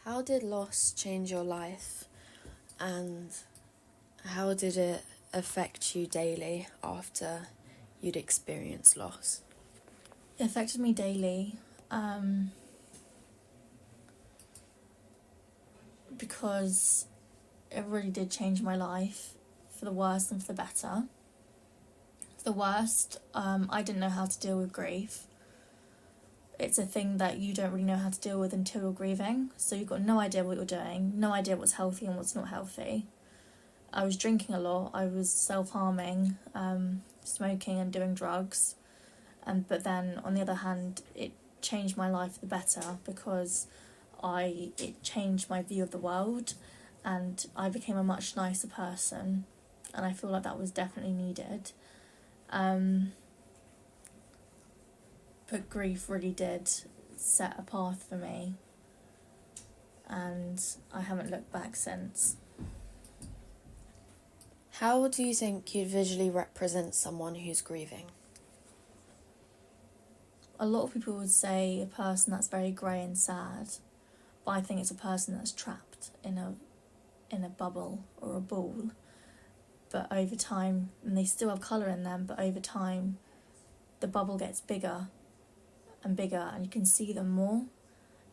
How did loss change your life, and how did it affect you daily after you'd experienced loss? It affected me daily because it really did change my life for the worse and for the better. For the worst, I didn't know how to deal with grief. It's a thing that you don't really know how to deal with until you're grieving, so you've got no idea what you're doing, no idea what's healthy and what's not healthy. I was drinking a lot, I was self-harming, smoking and doing drugs, but then on the other hand it changed my life for the better because it changed my view of the world and I became a much nicer person, and I feel like that was definitely needed. But grief really did set a path for me, and I haven't looked back since. How do you think you'd visually represent someone who's grieving? A lot of people would say a person that's very grey and sad, but I think it's a person that's trapped in a bubble or a ball. But over time, and they still have colour in them, but over time the bubble gets bigger and bigger and you can see them more.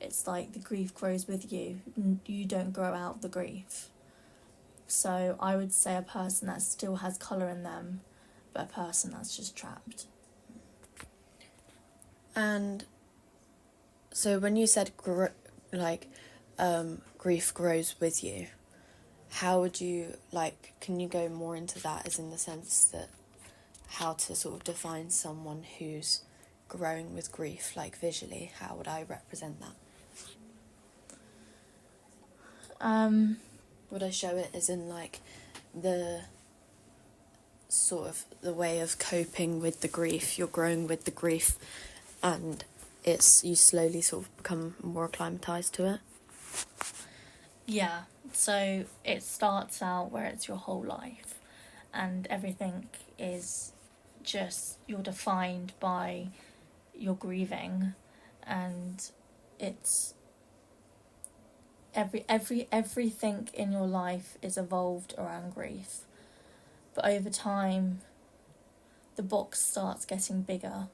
It's like the grief grows with you. You don't grow out the grief. So I would say a person that still has colour in them, but a person that's just trapped. And so when you said grief grows with you, how would you, can you go more into that, as in the sense that how to sort of define someone who's growing with grief, visually? How would I represent that? Would I show it as in the sort of the way of coping with the grief? You're growing with the grief and you slowly sort of become more acclimatized to it? Yeah, so it starts out where it's your whole life and everything is just, you're defined by your grieving, and it's everything in your life is evolved around grief. But over time the box starts getting bigger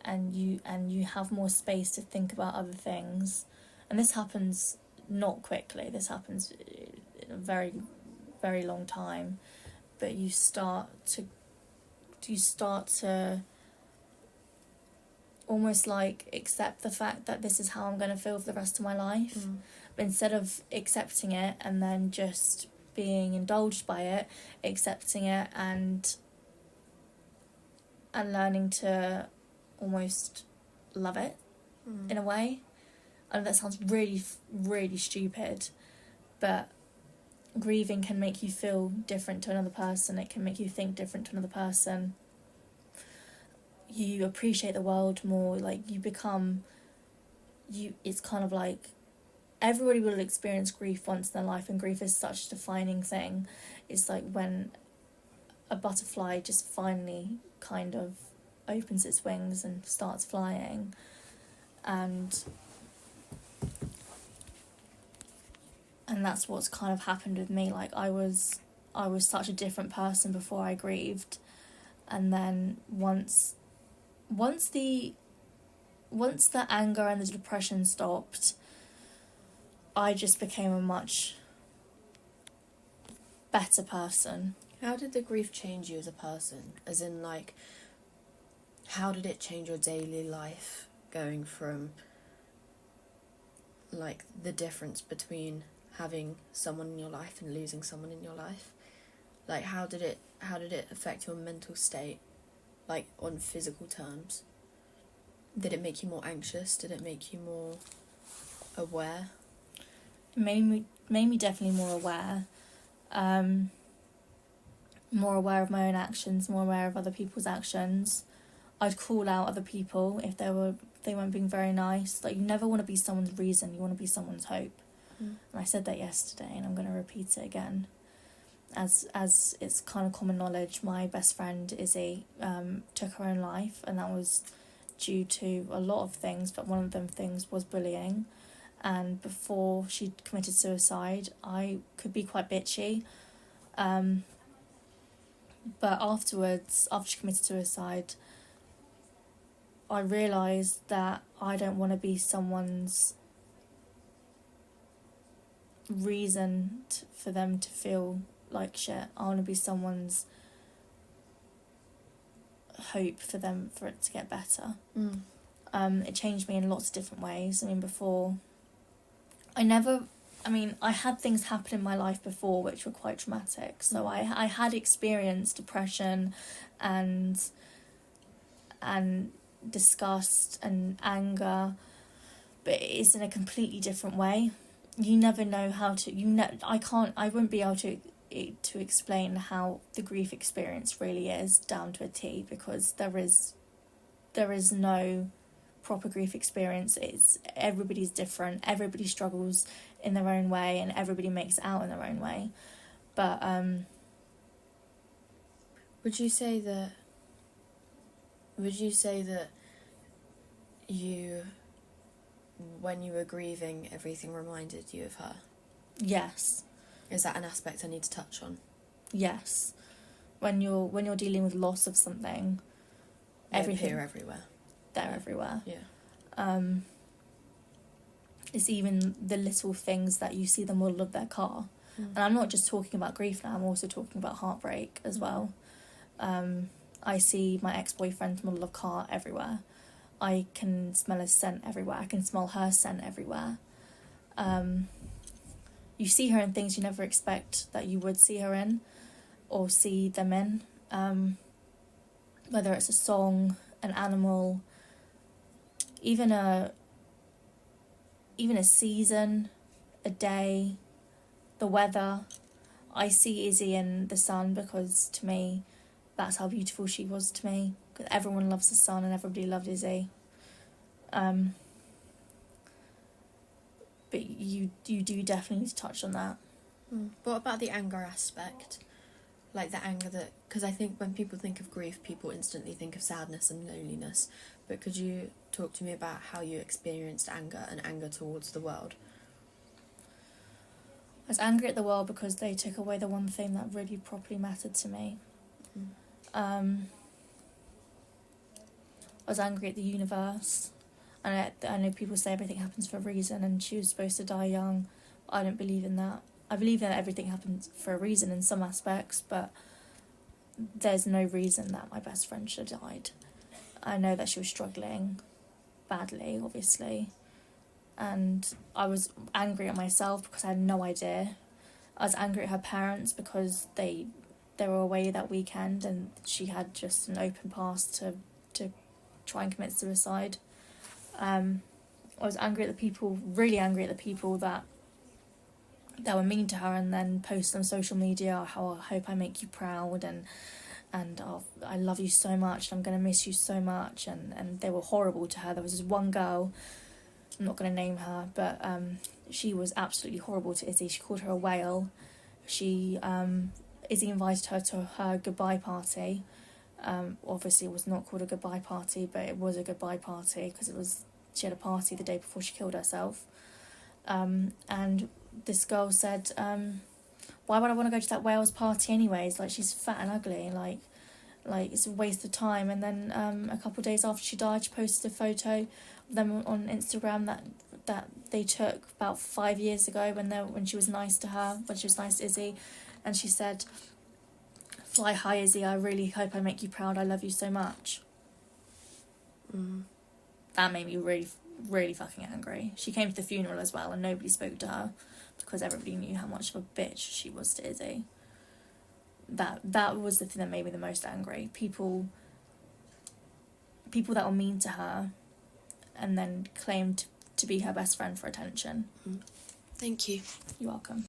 and you have more space to think about other things, and this happens not quickly, this happens in a very, very long time, but you start to almost accept the fact that this is how I'm going to feel for the rest of my life. But instead of accepting it and then just being indulged by it, accepting it and learning to almost love it in a way. I know that sounds really, really stupid, but grieving can make you feel different to another person. It can make you think different to another person. You appreciate the world more. It's kind of like everybody will experience grief once in their life, and grief is such a defining thing. It's like when a butterfly just finally kind of opens its wings and starts flying, and that's what's kind of happened with me. I was such a different person before I grieved, and then once the anger and the depression stopped, I just became a much better person. How did the grief change you as a person? As in, how did it change your daily life, going from, the difference between having someone in your life and losing someone in your life? How did it affect your mental state, on physical terms? Did it make you more anxious? Did it make you more aware? It made me definitely more aware. More aware of my own actions, more aware of other people's actions. I'd call out other people if they weren't being very nice. You never want to be someone's reason, you want to be someone's hope. And I said that yesterday, and I'm going to repeat it again. As it's kind of common knowledge, my best friend Izzy took her own life, and that was due to a lot of things, but one of them things was bullying. and before she committed suicide, I could be quite bitchy. But afterwards, after she committed suicide, I realised that I don't want to be someone's reason for them to feel like shit. I want to be someone's hope for them, for it to get better. It changed me in lots of different ways. I mean, before, I had things happen in my life before which were quite traumatic. So I had experienced depression and disgust and anger, but it's in a completely different way. You never know how to, I wouldn't be able to explain how the grief experience really is down to a T, because there is no proper grief experience. Everybody's different, everybody struggles in their own way, and everybody makes it out in their own way. But would you say that you, when you were grieving, everything reminded you of her? Yes. Is that an aspect I need to touch on? Yes. When you're dealing with loss of something, everything, appear everywhere. They're everywhere. Yeah. It's even the little things that you see the model of their car. And I'm not just talking about grief now, I'm also talking about heartbreak as well. I see my ex-boyfriend's model of car everywhere. I can smell his scent everywhere. I can smell her scent everywhere. You see her in things you never expect that you would see her in or see them in. Whether it's a song, an animal, even a season, a day, the weather. I see Izzy in the sun because, to me, that's how beautiful she was to me. Because everyone loves the sun and everybody loved Izzy. But you do definitely need to touch on that. What about the anger aspect? Like the anger that... Because I think when people think of grief, people instantly think of sadness and loneliness. But could you talk to me about how you experienced anger and anger towards the world? I was angry at the world because they took away the one thing that really properly mattered to me. I was angry at the universe. And I know people say everything happens for a reason and she was supposed to die young. I don't believe in that. I believe that everything happens for a reason in some aspects, but there's no reason that my best friend should have died. I know that she was struggling badly, obviously. And I was angry at myself because I had no idea. I was angry at her parents because they were away that weekend and she had just an open pass to try and commit suicide. I was angry at the people, really angry at the people that were mean to her and then post on social media how I hope I make you proud and oh, I love you so much, I'm going to miss you so much, and they were horrible to her. There was this one girl, I'm not going to name her, but she was absolutely horrible to Izzy. She called her a whale. Izzy invited her to her goodbye party. Obviously it was not called a goodbye party, but it was a goodbye party because she had a party the day before she killed herself. And this girl said, why would I want to go to that whale's party anyways? Like, she's fat and ugly, like it's a waste of time. And then a couple of days after she died, she posted a photo of them on Instagram that they took about 5 years ago when she was nice to her, when she was nice to Izzy, and she said, "Fly high, Izzy, I really hope I make you proud, I love you so much." That made me really, really fucking angry. She came to the funeral as well and nobody spoke to her because everybody knew how much of a bitch she was to Izzy. That was the thing that made me the most angry. People that were mean to her and then claimed to be her best friend for attention. Thank you. You're welcome.